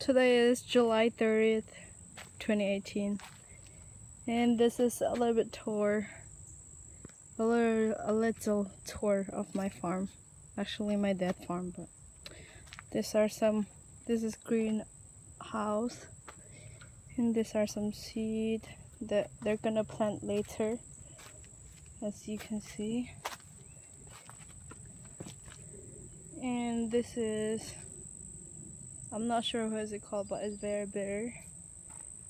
Today is July 30th, 2018, and this is a little tour of my farm. Actually my dad's farm, but this is greenhouse, and these are some seed that they're gonna plant later, as you can see. And this is, I'm not sure what is it called, but it's very bitter.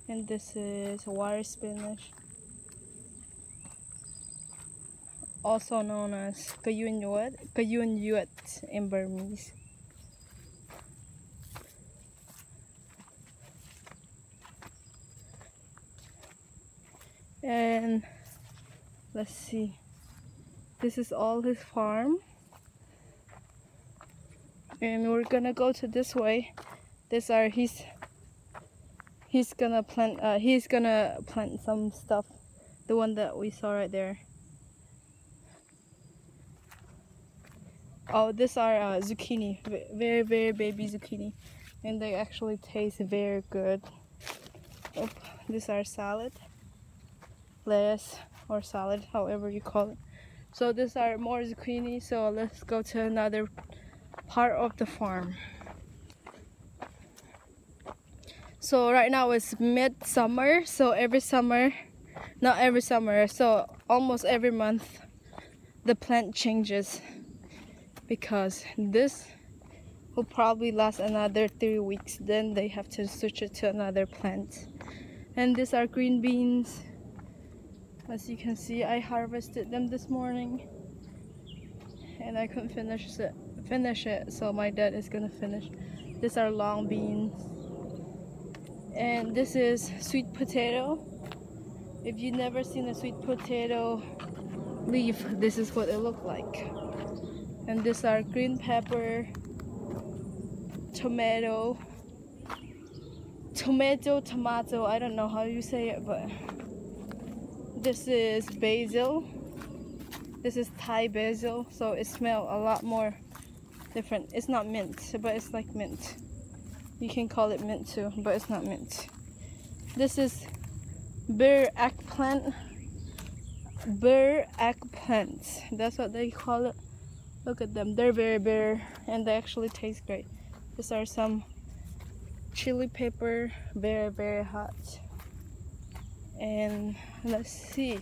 And this is water spinach, also known as kayunyuat in Burmese. And let's see, this is all his farm, and we're gonna go to this way. These are he's gonna plant some stuff, the one that we saw right there. Oh, these are zucchini, very baby zucchini, and they actually taste very good. Oh, these are salad, lettuce, or salad, however you call it. So these are more zucchini, so let's go to another part of the farm. So right now it's midsummer, so so almost every month the plant changes, because this will probably last another 3 weeks, then they have to switch it to another plant. And these are green beans. As you can see, I harvested them this morning and I couldn't finish it, so my dad is gonna finish. These are long beans. And this is sweet potato. If you've never seen a sweet potato leaf, this is what it looks like. And these are green pepper, tomato, I don't know how you say it, but this is basil. This is Thai basil, so it smells a lot more different. It's not mint, but it's like mint. You can call it mint too, but it's not mint. This is bear eggplant. That's what they call it. Look at them, they're very bare, and they actually taste great. These are some chili pepper, very hot. And let's see.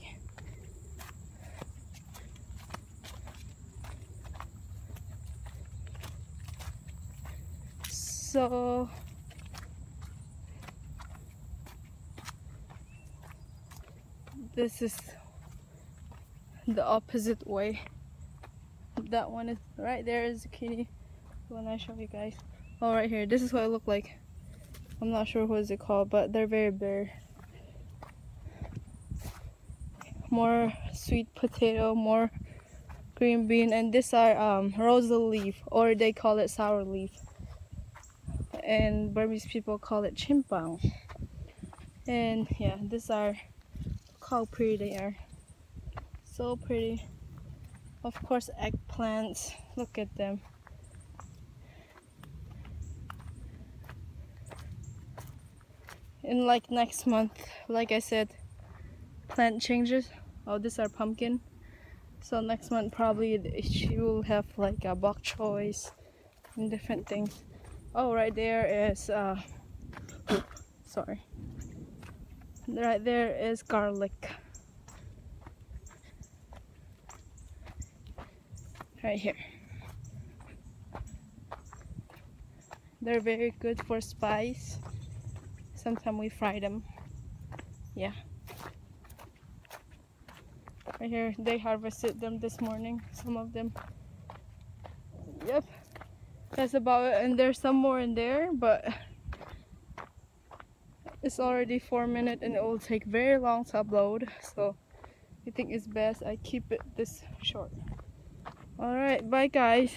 So this is the opposite way. That one is right there is zucchini, when I show you guys. Oh, right here, this is what it looked like. I'm not sure what is it called, but they're very bare. More sweet potato, more green bean, and these are rosal leaf, or they call it sour leaf, and Burmese people call it chimpang. And yeah, these are, look how pretty they are, so pretty. Of course, eggplants, look at them. And like next month, like I said, plant changes. Oh, these are pumpkin. So next month probably she will have like a bok choys and different things. Oh, right there is sorry. Right there is garlic. Right here. They're very good for spice. Sometimes we fry them. Yeah. Right here, they harvested them this morning, some of them. Yep, that's about it. And there's some more in there, but it's already 4 minutes and it will take very long to upload, so I think it's best I keep it this short. Alright, bye guys.